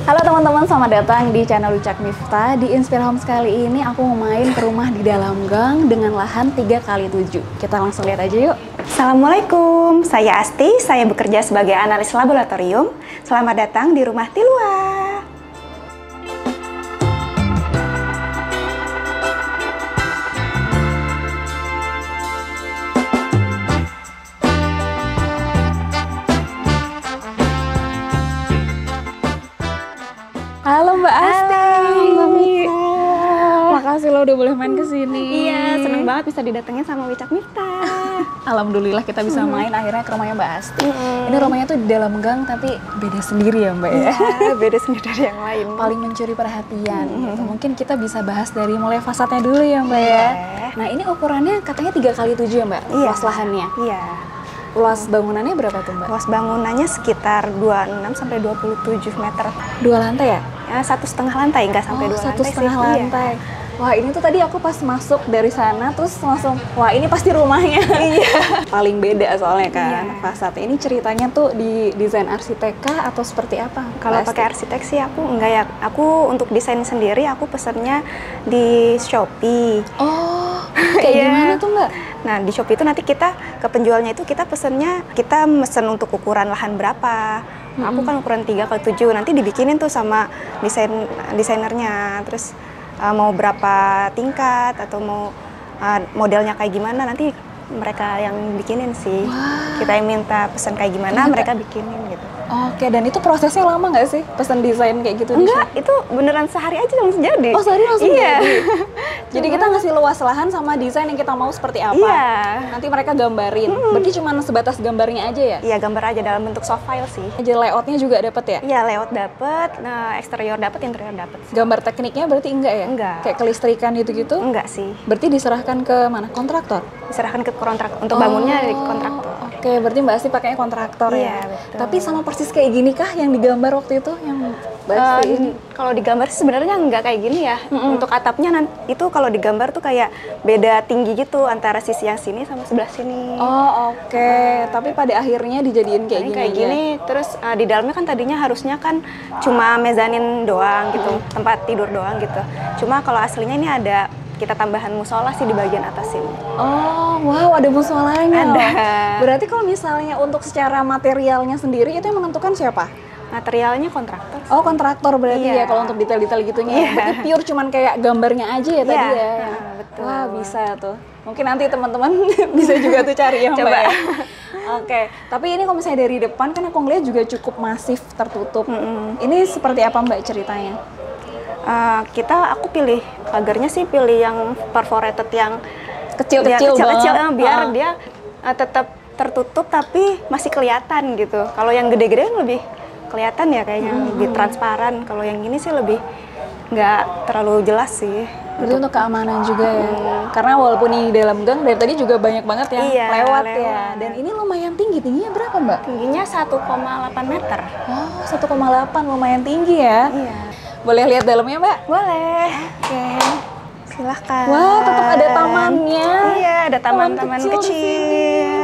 Halo teman-teman, selamat datang di channel Wicak Miftah. Di Inspire Homes kali ini aku mau main ke rumah di dalam gang dengan lahan 3x7. Kita langsung lihat aja yuk. Assalamualaikum, saya Asti, saya bekerja sebagai analis laboratorium. Selamat datang di rumah Tilwa. Halo Mbak Asti. Halo, Makasih lo udah boleh main ke sini. Iya, seneng banget bisa didatengin sama Wicak Miftah. Alhamdulillah kita bisa main akhirnya ke rumahnya Mbak Asti. Ini rumahnya tuh di dalam gang tapi beda sendiri ya Mbak ya. Beda sendiri dari yang lain. Paling mencuri perhatian gitu. Mungkin kita bisa bahas dari mulai fasadnya dulu ya Mbak ya. Nah ini ukurannya katanya 3x7 ya Mbak, Iya. luas lahannya. Iya. Luas bangunannya berapa tuh Mbak? Luas bangunannya sekitar 26 sampai 27 meter. 2 lantai ya? Ya, 1,5 lantai, nggak sampai 2 lantai sih. 1,5 lantai. Iya. Wah ini tuh tadi aku pas masuk dari sana terus langsung, wah ini pasti rumahnya. Iya. Paling beda soalnya kan fasadnya. Ini ceritanya tuh di desain arsitek kah atau seperti apa? Kalau pakai arsitek sih aku enggak ya. Aku untuk desain sendiri aku pesennya di Shopee. Oh, kayak gimana tuh Mbak? Nah di Shopee itu nanti kita ke penjualnya itu kita pesennya, kita mesen untuk ukuran lahan berapa. Aku kan ukuran 3x7, nanti dibikinin tuh sama desainernya. Terus mau berapa tingkat atau mau modelnya kayak gimana, nanti mereka yang bikinin sih. Wah. Kita yang minta pesan kayak gimana, mereka bikinin gitu. Oke, dan itu prosesnya lama nggak sih pesen desain kayak gitu? Enggak, itu beneran sehari aja langsung jadi. Oh, sehari langsung iya. jadi? Jadi kita ngasih luas lahan sama desain yang kita mau seperti apa. Iya. Nanti mereka gambarin. Berarti cuma sebatas gambarnya aja ya? Iya, gambar aja dalam bentuk soft file sih. Aja layoutnya juga dapet ya? Iya, layout dapet, nah eksterior dapet, interior dapet. Gambar tekniknya berarti enggak ya? Enggak. Kayak kelistrikan gitu-gitu? Enggak sih. Berarti diserahkan ke mana? Kontraktor? Diserahkan ke kontraktor. Untuk bangunnya dari kontraktor. Oke, berarti Mbak Asti pakainya kontraktor Iya, ya? betul. Tapi sama persis kayak gini kah yang digambar waktu itu? Yang Mbak Asti ini? Kalau digambar sih sebenarnya nggak kayak gini ya. Untuk atapnya itu kalau digambar tuh kayak beda tinggi gitu antara sisi yang sini sama sebelah sini. Oh, oke. Tapi pada akhirnya dijadiin kayak Ini gini kayak aja? gini, terus di dalamnya kan tadinya harusnya kan cuma mezanin doang gitu, tempat tidur doang gitu. Cuma kalau aslinya ini ada kita tambahan musola sih di bagian atas ini. Oh, wow, ada musolanya. Ada. Berarti kalau misalnya untuk secara materialnya sendiri itu yang menentukan siapa? Materialnya kontraktor. Oh, kontraktor berarti Iya. ya kalau untuk detail-detail gitunya. Iya. Berarti pure cuman kayak gambarnya aja ya tadi Iya, ya. betul. Wah, bisa tuh. Mungkin nanti teman-teman bisa juga tuh cari ya, Mbak. Coba. Ya? Oke, tapi ini kalau misalnya dari depan kan aku ngeliat juga cukup masif tertutup. Ini seperti apa Mbak ceritanya? Aku pilih pagarnya sih pilih yang perforated yang Kecil-kecil kecil-kecil banget. biar dia tetap tertutup tapi masih kelihatan gitu. Kalau yang gede-gede kan lebih kelihatan ya kayaknya, lebih transparan. Kalau yang ini sih lebih nggak terlalu jelas sih. Berarti untuk keamanan juga ya. Karena walaupun ini dalam gang dari tadi juga banyak banget yang Iya, lewat ya. lewat. Dan ini lumayan tinggi. Tingginya berapa Mbak? Tingginya 1,8 meter. Oh, 1,8 lumayan tinggi ya. Iya. Boleh lihat dalamnya Mbak? Boleh. Oke. Silahkan. Wah, tetap ada tamannya. Iya, ada taman-taman Taman kecil di kecil.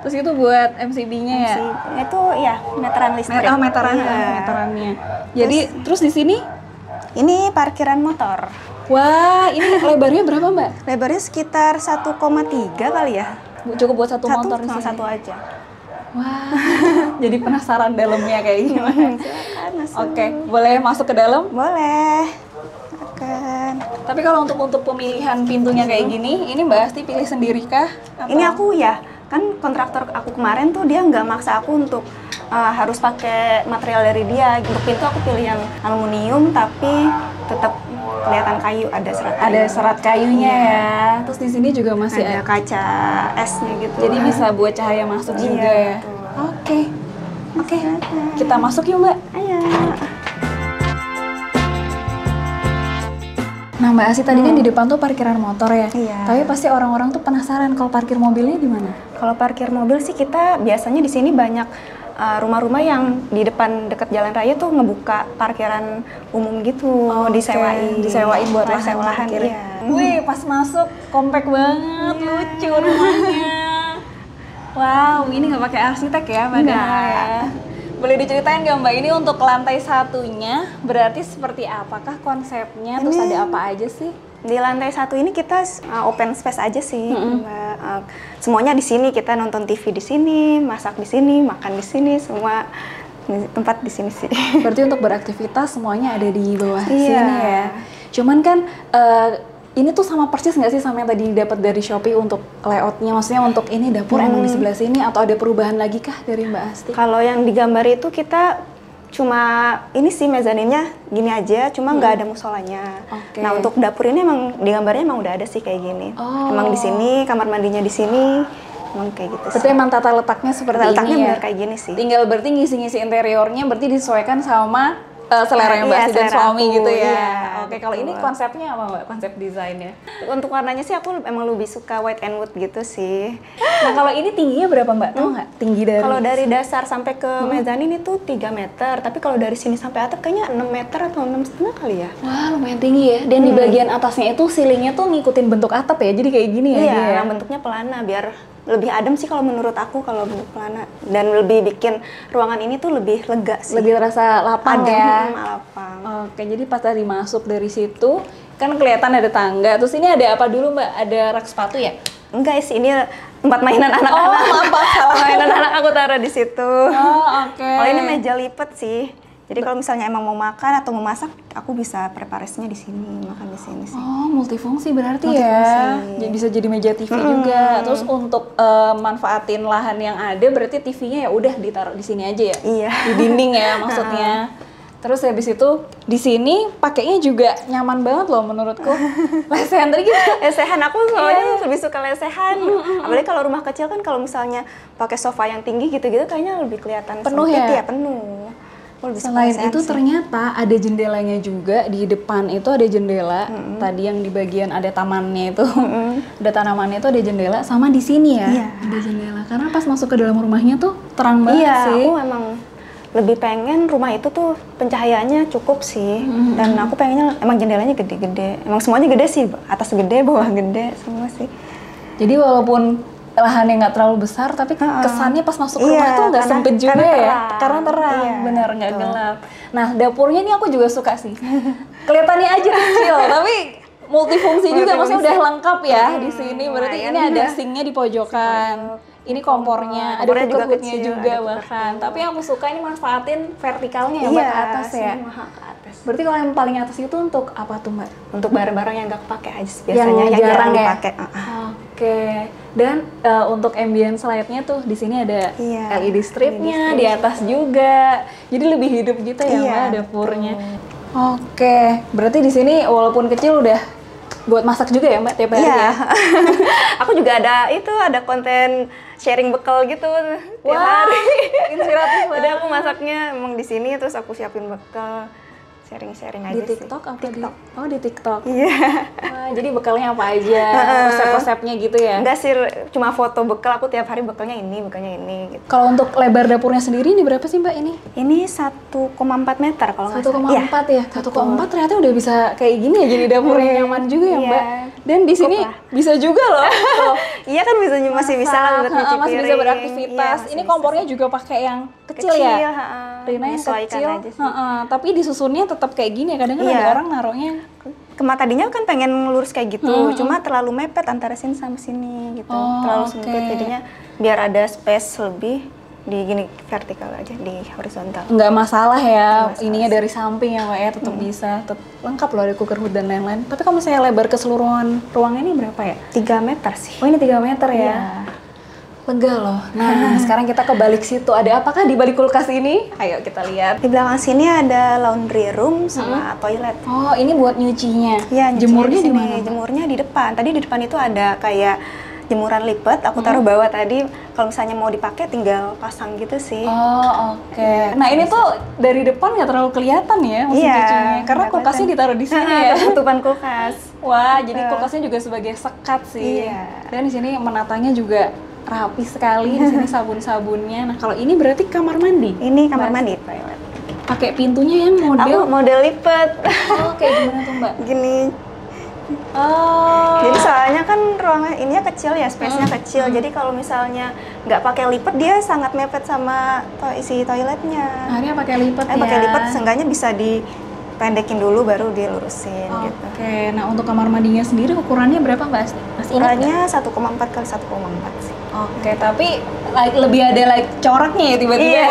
Terus itu buat MCB-nya ya? Itu ya meteran listrik. Oh, meteran, Iya. meterannya. Jadi terus di sini? Ini parkiran motor. Wah, ini lebarnya berapa Mbak? Lebarnya sekitar 1,3 kali ya. Cukup buat satu motor di sama sini? satu aja. Wah, jadi penasaran dalamnya kayak gimana? Silakan masuk. Oke, boleh masuk ke dalam? Boleh. Silakan. Tapi kalau untuk pemilihan pintunya kayak gini, ini Mbak Asti pilih sendiri kah? Atau- Ini aku ya, kan kontraktor aku kemarin tuh dia nggak maksa aku untuk harus pakai material dari dia. Untuk pintu aku pilih yang aluminium tapi tetap kelihatan kayu, ada serat kayu. ada serat kayunya ya. Terus di sini juga masih Ada kaca esnya gitu. Jadi bisa buat cahaya masuk Iya, juga ya. betul. Oke. Oke. Kita masuk yuk, Mbak. Ayo. Nah, Mbak Asi tadi kan di depan tuh parkiran motor ya. Iya. Tapi pasti orang-orang tuh penasaran kalau parkir mobilnya di mana? Kalau parkir mobil sih kita biasanya di sini banyak rumah-rumah yang di depan dekat jalan raya tuh ngebuka parkiran umum gitu, disewain. Disewain buat sewa lahan. parkir. Iya. Wih, pas masuk kompak banget, lucu rumahnya. Wow, ini nggak pakai arsitek ya, padahal ya. Boleh diceritain nggak Mbak, ini untuk lantai satunya berarti seperti apakah konsepnya, terus ada apa aja sih? Di lantai satu ini kita open space aja sih, Mbak. Semuanya di sini, kita nonton TV di sini, masak di sini, makan di sini, semua tempat di sini sih. Berarti untuk beraktivitas semuanya ada di bawah Iya. sini ya. Cuman kan ini tuh sama persis nggak sih sama yang tadi dapat dari Shopee untuk layoutnya? Maksudnya untuk ini dapur emang di sebelah sini atau ada perubahan lagi kah dari Mbak Asti? Kalau yang digambar itu kita cuma ini sih mezaninnya gini aja, cuma nggak ada musolanya. Oke. Nah untuk dapur ini emang digambarnya emang udah ada sih kayak gini. Oh. Emang di sini kamar mandinya di sini, emang kayak gitu. Berarti emang tata letaknya seperti Letaknya ini ya? benar kayak gini sih. Tinggal berarti ngisi-ngisi interiornya berarti disesuaikan sama selera Mbak Iya, Asti dan selera suami aku, gitu ya. iya, Oke, kalau ini betul. konsepnya apa Mbak? Konsep desainnya? Untuk warnanya sih aku emang lebih suka white and wood gitu sih. Nah, kalau ini tingginya berapa Mbak? Tahu nggak? Tinggi dari Kalau dari dasar sampai ke mezanin itu 3 meter, tapi kalau dari sini sampai atap kayaknya 6 meter atau 6,5 kali ya. Wah, lumayan tinggi ya. Dan di bagian atasnya itu ceilingnya tuh ngikutin bentuk atap ya. Jadi kayak gini ya Iya, dia ya. yang bentuknya pelana biar lebih adem sih kalau menurut aku kalau bentuk pelana, dan lebih bikin ruangan ini tuh lebih lega sih. Lebih terasa lapang adem, ya. lapang. Oke, jadi pas tadi masuk dari situ kan kelihatan ada tangga. Terus ini ada apa dulu Mbak? Ada rak sepatu ya? Enggak sih, ini tempat mainan Oh, anak-anak. maaf, salah. Mainan anak aku taruh di situ. Oh, oke. Kalau ini meja lipat sih. Jadi kalau misalnya emang mau makan atau mau masak, aku bisa preparasinya di sini, makan di sini sih. Oh, multifungsi berarti Multifungsi. ya. Jadi bisa jadi meja TV juga. Terus untuk manfaatin lahan yang ada berarti TV-nya ya udah ditaruh di sini aja ya. Iya. Di dinding ya maksudnya. Terus habis itu di sini pakainya juga nyaman banget loh menurutku. Lesehan tadi gitu. Lesehan, aku soalnya lebih suka lesehan. Apalagi kalau rumah kecil kan kalau misalnya pakai sofa yang tinggi gitu-gitu kayaknya lebih kelihatan Penuh sempit ya? Penuh. Aku lebih suka Selain lesehan itu sih. ternyata ada jendelanya juga di depan itu ada jendela. Tadi yang di bagian ada tamannya itu, ada tanamannya itu ada jendela. Sama di sini ya Iya. ada jendela. Karena pas masuk ke dalam rumahnya tuh terang banget Iya, sih. aku emang lebih pengen rumah itu tuh pencahayaannya cukup sih. Dan aku pengennya emang jendelanya gede-gede. Emang semuanya gede sih, atas gede, bawah gede, semua sih. Jadi walaupun lahannya nggak terlalu besar, tapi kesannya pas masuk rumah Iya, tuh nggak karena- sempit juga karena ya. terang. Karena terang, Iya, bener nggak betul. gelap. Nah dapurnya ini aku juga suka sih. Kelihatannya aja kecil, tapi multifungsi juga, maksudnya udah lengkap ya di sini. Berarti ini lumayan. ada sinknya di pojokan. Ini kompornya, ada Kompornya juga cooker-hoodnya kecil, juga ada bahkan. cooker. Tapi yang aku suka ini manfaatin vertikalnya ya, Iya, Mbak, ke atas ya. semua ke atas. Berarti kalau yang paling atas itu untuk apa tuh Mbak? Untuk barang-barang yang nggak kepake aja sih Yang biasanya, yang jarang jarang ya? dipakai. Oke, dan untuk ambience light-nya tuh di sini ada Iya, LED stripnya LED strip di atas juga, jadi lebih hidup gitu ya Iya, Mbak dapurnya. Oke, berarti di sini walaupun kecil udah buat masak juga ya Mbak tiap hari Iya. ya? Aku juga ada konten sharing bekal gitu tiap Wah, hari. inspiratif Jadi banget. aku masaknya emang di sini, terus aku siapin bekal, sharing-sharing aja Di sih. TikTok apa TikTok. di? Oh di TikTok. Iya. Wah, jadi bekalnya apa aja, resep-resepnya gitu ya? Enggak sih, cuma foto bekal, aku tiap hari bekalnya ini gitu. Kalau untuk lebar dapurnya sendiri ini berapa sih Mbak ini? Ini 1,4 meter kalau nggak 1,4 salah. ya? 1,4 ternyata udah bisa kayak gini ya, jadi dapurnya nyaman juga ya Iya. Mbak. Dan di sini Cukup lah. bisa juga loh. Tuh, Iya kan masih bisa lah buat masak, nyuci masih bisa piring. beraktivitas. Iya, ini masih kompornya juga pakai yang kecil ya? Rina yang menyesuaikan kecil, aja sih. tapi disusunnya tetap kayak gini ya. Kadang kan Iya. ada orang naruhnya. Kema tadinya kan pengen lurus kayak gitu, cuma terlalu mepet antara sini sama sini gitu. Oh, Terlalu oke. sempit, jadinya biar ada space lebih di gini vertikal aja, di horizontal. Nggak masalah ya, Nggak masalah ininya dari samping ya Mbak ya, tetap bisa. Lengkap loh, ada cooker hood dan lain-lain. Tapi kalau misalnya lebar keseluruhan ruangan ini berapa ya? 3 meter sih. Oh ini 3 meter ya? Iya. Lega loh. Nah, sekarang kita ke balik situ. Ada apakah di balik kulkas ini? Ayo kita lihat. Di belakang sini ada laundry room sama toilet. Oh, ini buat nyucinya. Iya, nyucinya Jemurnya di sini. mana? Mbak? Jemurnya di depan. Tadi di depan itu ada kayak jemuran lipat, aku taruh bawah tadi. Kalau misalnya mau dipakai tinggal pasang gitu sih. Oh, oke. Nah, ini tuh dari depan nggak terlalu kelihatan ya mesin Iya, cucinya. Karena nggak kulkasnya kelihatan. ditaruh di sini ya. Tutupan kulkas. Wah, jadi kulkasnya juga sebagai sekat sih. Iya. Dan di sini menatanya juga rapi sekali. Di sini sabun-sabunnya. Nah, kalau ini berarti kamar mandi. Ini kamar mandi, toilet. Pakai pintunya yang Aku model. model lipat. Oh, kayak gimana tuh, Mbak? Gini. Oh. Jadi soalnya kan ruangan ininya kecil ya, space-nya kecil. Jadi kalau misalnya nggak pakai lipat, dia sangat mepet sama isi toiletnya. Akhirnya pakai lipat ya. Pakai lipat, seenggaknya bisa dipendekin dulu baru dilurusin gitu. Oke, nah untuk kamar mandinya sendiri ukurannya berapa Mbak Asti? Masih ingat nggak? Ukurannya 1,4 kali 1,4 sih. Oke, tapi lebih ada coraknya ya tiba-tiba. Iya,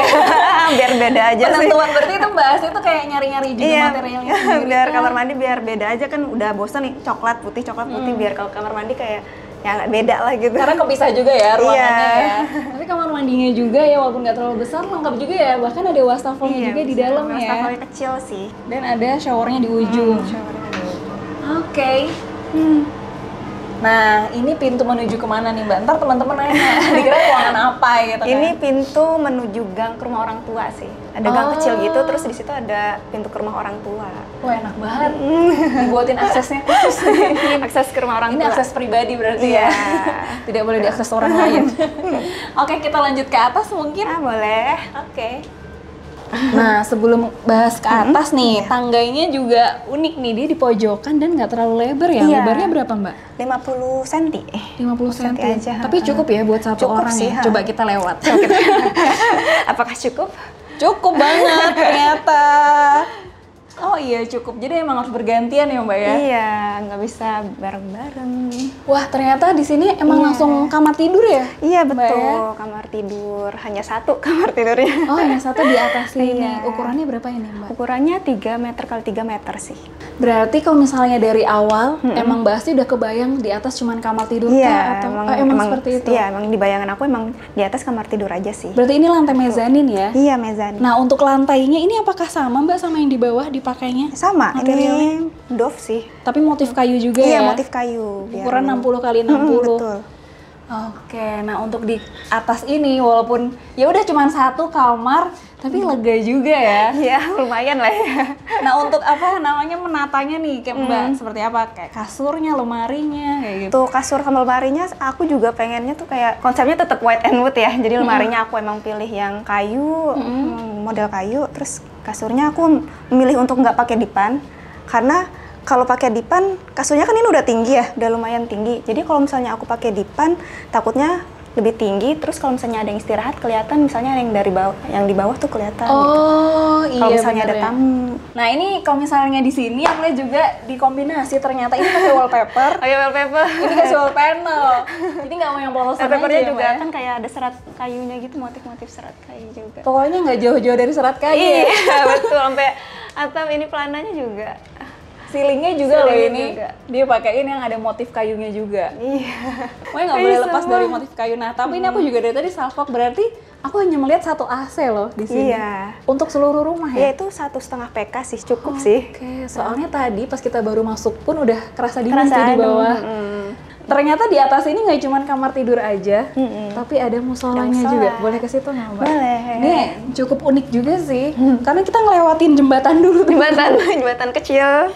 biar beda aja sih. Penentuan berarti itu Mbak Asti tuh kayak nyari-nyari juga materialnya sendiri. Biar kan? kamar mandi biar beda aja, kan udah bosan nih coklat putih, biar kalau kamar mandi kayak ya beda lah gitu. Karena kepisah juga ya ruangannya Iya. ya. Tapi kamar mandinya juga ya, walaupun nggak terlalu besar, lengkap juga ya. Bahkan ada wastafelnya juga di dalam ya. Wastafelnya kecil sih. Dan ada showernya di ujung. Showernya ada. Oke. Nah, ini pintu menuju kemana nih Mbak? Ntar teman-teman nanya, dikira ruangan apa gitu kan? Ini pintu menuju gang ke rumah orang tua sih. Ada gang kecil gitu, terus di situ ada pintu ke rumah orang tua. Wah, enak banget. Dibuatin aksesnya khusus. Akses ke rumah orang Ini tua. akses pribadi berarti Iya. ya? Tidak boleh diakses orang lain. Oke, kita lanjut ke atas mungkin. Boleh. Oke. Nah, sebelum bahas ke atas nih, tangganya juga unik nih, dia di pojokan dan nggak terlalu lebar ya. Iya. Lebarnya berapa Mbak? 50 cm. 50 cm aja. Tapi cukup ya buat satu Cukup orang sih, ya. Coba kita lewat. Apakah cukup? Cukup banget ternyata. Oh iya cukup, jadi emang harus bergantian ya Mbak ya? Iya, nggak bisa bareng-bareng. Wah ternyata di sini emang langsung kamar tidur ya? Iya Mbak betul, ya? kamar tidur. Hanya satu kamar tidurnya. Oh yang satu di atas sini. Iya. Ukurannya berapa ini Mbak? Ukurannya 3 meter kali 3 meter sih. Berarti kalau misalnya dari awal, emang Mbak Asti udah kebayang di atas cuman kamar tidur kah? Iya, Atau emang seperti itu? Iya, emang di bayangan aku emang di atas kamar tidur aja sih. Berarti ini lantai mezanin ya? Iya, mezanin. Nah untuk lantainya ini apakah sama Mbak sama yang di bawah dipakainya? Sama, materialnya? ini doff sih. Tapi motif kayu juga Iya, ya? motif kayu. Ukuran 60 kali 60. Betul. Oke, nah untuk di atas ini walaupun ya udah cuma satu kamar, tapi lega juga ya. Iya, lumayan lah ya. Nah untuk apa namanya menatanya nih kayak Mbak seperti apa? Kayak kasurnya, lemarinya kayak gitu. Tuh kasur sama lemarinya aku juga pengennya tuh kayak konsepnya tetap white and wood ya. Jadi lemarinya aku emang pilih yang kayu, model kayu. Terus kasurnya aku memilih untuk nggak pakai dipan karena kalau pakai dipan kasurnya kan ini udah tinggi ya, udah lumayan tinggi. Jadi kalau misalnya aku pakai dipan takutnya lebih tinggi, terus kalau misalnya ada yang istirahat kelihatan, misalnya yang dari bawah, yang di bawah tuh kelihatan. Oh gitu. iya. Kalau misalnya bener ada ya. tamu. Nah ini kalau misalnya di sini aku lihat juga dikombinasi ternyata ini pakai wallpaper. Oh iya, wallpaper. Ini kasih wall panel. Jadi nggak mau yang polosan aja Wallpapernya ya, juga Mbak ya? kan kayak ada serat kayunya gitu, motif-motif serat kayu juga. Pokoknya nggak jauh-jauh dari serat kayu. Ya? Iya, betul. Sampai atap ini pelananya juga. Ceilingnya juga loh Ceilingnya ini. juga. Dia pakaiin yang ada motif kayunya juga. Iya. Pokoknya nggak boleh lepas dari motif kayu. Nah, tapi ini aku juga dari tadi salfok, berarti aku hanya melihat satu AC loh di sini. Iya. Untuk seluruh rumah Ya ya? itu 1,5 PK sih, cukup sih. Oke, soalnya tadi pas kita baru masuk pun udah kerasa dingin Kerasa sih di adem, bawah. Ternyata di atas ini nggak cuma kamar tidur aja, tapi ada musolanya musola. juga. Boleh ke situ nggak Mbak? Boleh. Ini cukup unik juga sih, karena kita ngelewatin jembatan dulu. Jembatan kecil.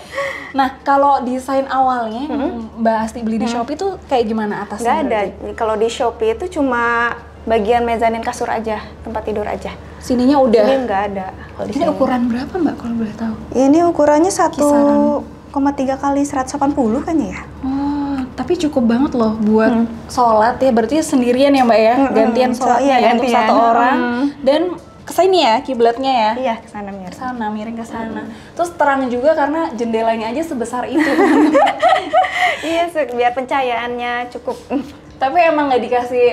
Nah, kalau desain awalnya Mbak Asti beli di Shopee tuh kayak gimana atasnya? Nggak ada. berarti? Kalau di Shopee itu cuma bagian mezanin kasur aja, tempat tidur aja. Sininya udah. Ini nggak ada. Kalau di Ini sini. ukuran berapa Mbak kalau boleh tahu? Ini ukurannya Kisaran. 1,3 kali 180 kayaknya ya. Oh, tapi cukup banget loh buat sholat ya. Berarti sendirian ya Mbak ya? Gantian sholatnya Iya, ya untuk gantian. satu orang. Dan kesini ya kiblatnya ya? Iya, ke sana mirip. Ke sana, miring ke sana. Terus terang juga karena jendelanya aja sebesar itu. Iya, biar pencahayaannya cukup. Tapi emang nggak dikasih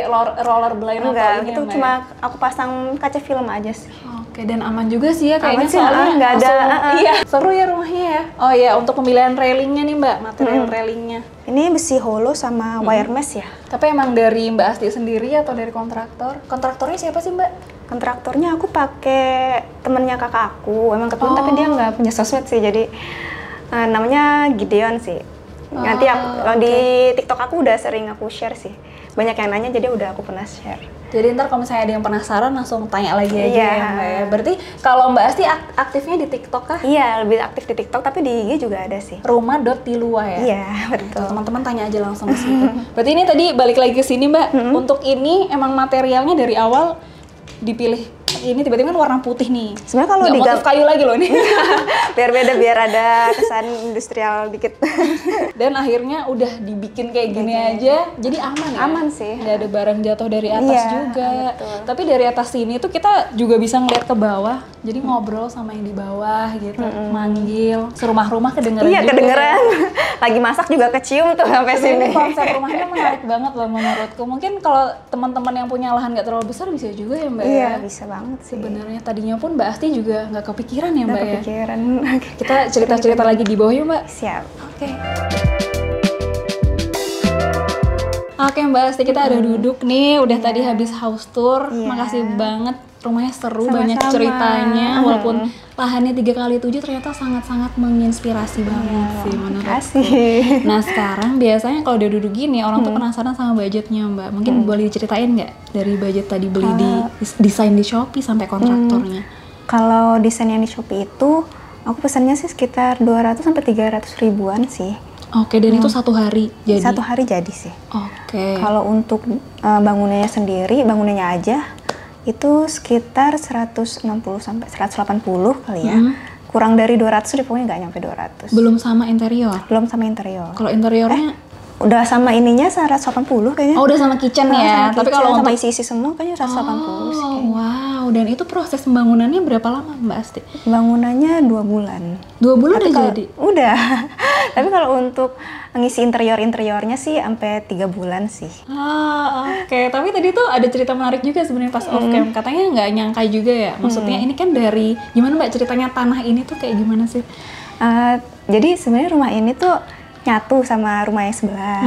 roller blind atau Enggak, ini itu ya, Mbak cuma ya? aku pasang kaca film aja sih. Oke, dan aman juga sih ya kayaknya Aman sih, soalnya nggak ada, langsung- Iya, seru ya rumahnya ya. Oh iya, untuk pemilihan railingnya nih Mbak, material railingnya. Ini besi holo sama wire mesh ya. Tapi emang dari Mbak Asti sendiri atau dari kontraktor? Kontraktornya siapa sih Mbak? Kontraktornya aku pakai temennya kakak aku, emang kebetulan tapi dia nggak punya sosmed sih, jadi namanya Gideon sih. Nanti kalau di TikTok aku udah sering aku share sih, banyak yang nanya jadi udah aku pernah share. Jadi ntar kalau misalnya ada yang penasaran langsung tanya lagi aja Iya. ya Mbak ya. Berarti kalau Mbak Asti aktifnya di TikTok kah? Iya, lebih aktif di TikTok tapi di IG juga ada sih. Rumah.tilua ya? Iya, betul. Teman-teman tanya aja langsung ke situ. Berarti ini tadi balik lagi ke sini Mbak. Untuk ini emang materialnya dari awal dipilih ini tiba-tiba kan warna putih nih. Sebenarnya kalau nggak di motif kayu lagi loh nih. biar beda, biar ada kesan industrial dikit. Dan akhirnya udah dibikin kayak gini aja, jadi aman ya? Aman sih. Nggak ada barang jatuh dari atas Iya, juga. betul. Tapi dari atas sini tuh kita juga bisa ngeliat ke bawah, jadi ngobrol sama yang di bawah gitu, manggil. Serumah-rumah kedengeran Iya, juga. kedengeran. Lagi masak juga kecium tuh sampai Ini sini. konsep rumahnya menarik banget loh menurutku. Mungkin kalau teman-teman yang punya lahan nggak terlalu besar bisa juga ya Mbak Iya, ya? bisa banget sih. Sebenarnya tadinya pun Mbak Asti juga nggak kepikiran ya Nggak Mbak ya? kepikiran. Kita cerita-cerita lagi di bawah yuk Mbak. Siap. Oke. Oke Mbak Asti, kita ada duduk nih, udah tadi habis house tour. Iya. Makasih banget, rumahnya seru, Sama-sama. banyak ceritanya. Walaupun lahannya 3x7 ternyata sangat-sangat menginspirasi banget sih menurut. Kasih. Nah sekarang biasanya kalau udah duduk gini, orang tuh penasaran sama budgetnya Mbak. Mungkin boleh diceritain nggak dari budget tadi beli di desain di Shopee sampai kontraktornya? Kalau desain yang di Shopee itu, aku pesannya sih sekitar 200 sampai 300 ribuan sih. Oke, dan itu satu hari jadi? Satu hari jadi sih. Oke. Kalau untuk bangunannya sendiri, bangunannya aja itu sekitar 160 sampai 180 kali ya. Kurang dari 200 deh, pokoknya nggak nyampe 200. Belum sama interior? Belum sama interior. Kalau interiornya? Udah sama ininya 180 kayaknya. Oh, udah sama kitchen Nah, ya? sama Tapi kitchen, kalau sama untuk isi-isi semua kayaknya 180 sih kayaknya. wow, dan itu proses pembangunannya berapa lama Mbak Asti? Bangunannya 2 bulan. 2 bulan Tapi udah kalau- jadi? Udah. Tapi kalau untuk ngisi interiornya sih sampai 3 bulan sih. Oke. Tapi tadi tuh ada cerita menarik juga sebenarnya pas off cam. Katanya nggak nyangka juga ya. Maksudnya ini kan dari gimana Mbak ceritanya tanah ini tuh kayak gimana sih? Jadi sebenarnya rumah ini tuh nyatu sama rumah yang sebelah.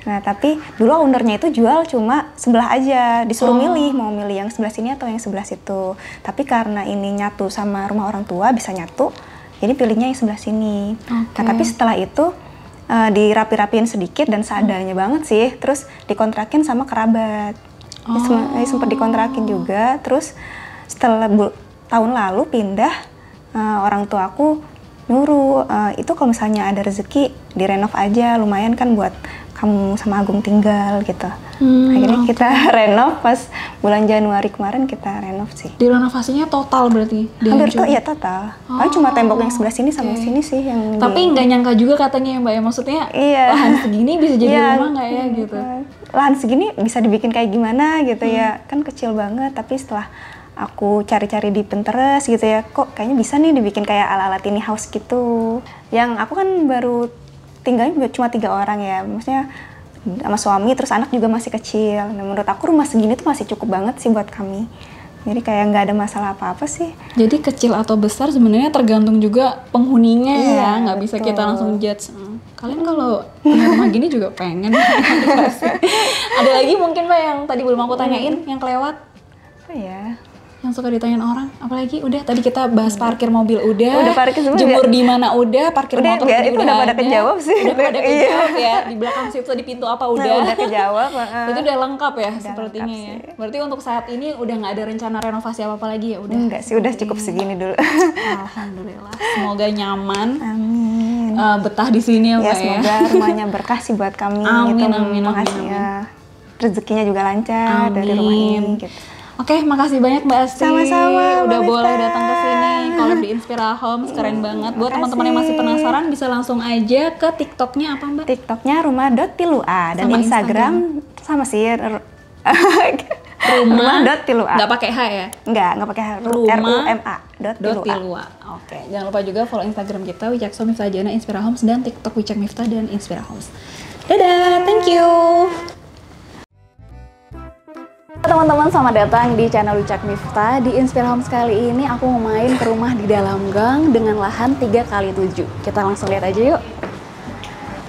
Nah, tapi dulu ownernya itu jual cuma sebelah aja, disuruh milih mau milih yang sebelah sini atau yang sebelah situ. Tapi karena ini nyatu sama rumah orang tua, bisa nyatu, jadi pilihnya yang sebelah sini. Nah, tapi setelah itu dirapi-rapiin sedikit dan seadanya banget sih, terus dikontrakin sama kerabat. Sempat dikontrakin juga, terus setelah tahun lalu pindah, orang tua aku nyuruh, itu kalau misalnya ada rezeki direnov aja, lumayan kan buat kamu sama Agung tinggal gitu. Akhirnya kita renov pas bulan Januari kemarin, kita renov sih. Direnovasinya total berarti? Hampir tuh ya total. Paling cuma tembok yang sebelah sini sama sini sih yang Tapi nggak nyangka juga katanya ya Mbak ya, maksudnya lahan segini bisa jadi rumah nggak ya gitu? Lahan segini bisa dibikin kayak gimana gitu ya, kan kecil banget, tapi setelah aku cari-cari di Pinterest gitu ya, kok kayaknya bisa nih dibikin kayak ala-ala tiny house gitu. Yang aku kan baru tinggalnya cuma 3 orang ya, maksudnya sama suami, terus anak juga masih kecil. Nah, menurut aku rumah segini tuh masih cukup banget sih buat kami. Jadi kayak nggak ada masalah apa-apa sih. Jadi kecil atau besar sebenarnya tergantung juga penghuninya ya, nggak bisa betul. kita langsung judge. Kalian kalau punya rumah gini juga pengen. Ada lagi mungkin Mbak yang tadi belum aku tanyain, yang kelewat? Apa ya? Yang suka ditanyain orang, apalagi udah tadi kita bahas parkir mobil udah parkir semua jemur di mana udah, parkir Udah, motor ya, tadi itu udah pada kejawab sih. Udah pada Iya. kejawab ya, di belakang situ di pintu apa udah. Nah, udah kejawab. Berarti udah lengkap ya sepertinya lengkap ya. sih. Berarti untuk saat ini udah nggak ada rencana renovasi apa-apa lagi ya udah. Enggak sih, udah cukup segini dulu. Alhamdulillah. Semoga nyaman. Amin. Betah di sini ya Mbak ya. Semoga rumahnya berkah sih buat kami. Amin, gitu, amin, mengasih, amin. ya, rezekinya juga lancar dari rumah ini gitu. Oke, makasih banyak Mbak Asti. Sama-sama, udah Mbak boleh Mifta. datang ke sini. Collab di Inspira Homes, keren banget. Buat teman-teman yang masih penasaran bisa langsung aja ke TikToknya apa Mbak? TikToknya rumah.tilua dan Sama Instagram sama sih rumah.tilua. Nggak pakai H ya? Nggak pakai Rumah RUMA.tilua. Tilua. Oke, jangan lupa juga follow Instagram kita Wicakso Miftah Jana Inspira Homes dan TikTok Wicak Miftah dan Inspira Homes. Dadah, thank you. Teman-teman, selamat datang di channel Wicak Miftah. Di Inspira Homes kali ini aku mau main ke rumah di dalam gang dengan lahan 3x7. Kita langsung lihat aja yuk.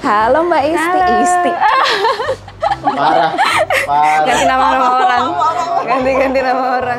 Halo Mbak Isti. Halo. Isti. Parah. Ganti nama orang. Ganti nama orang.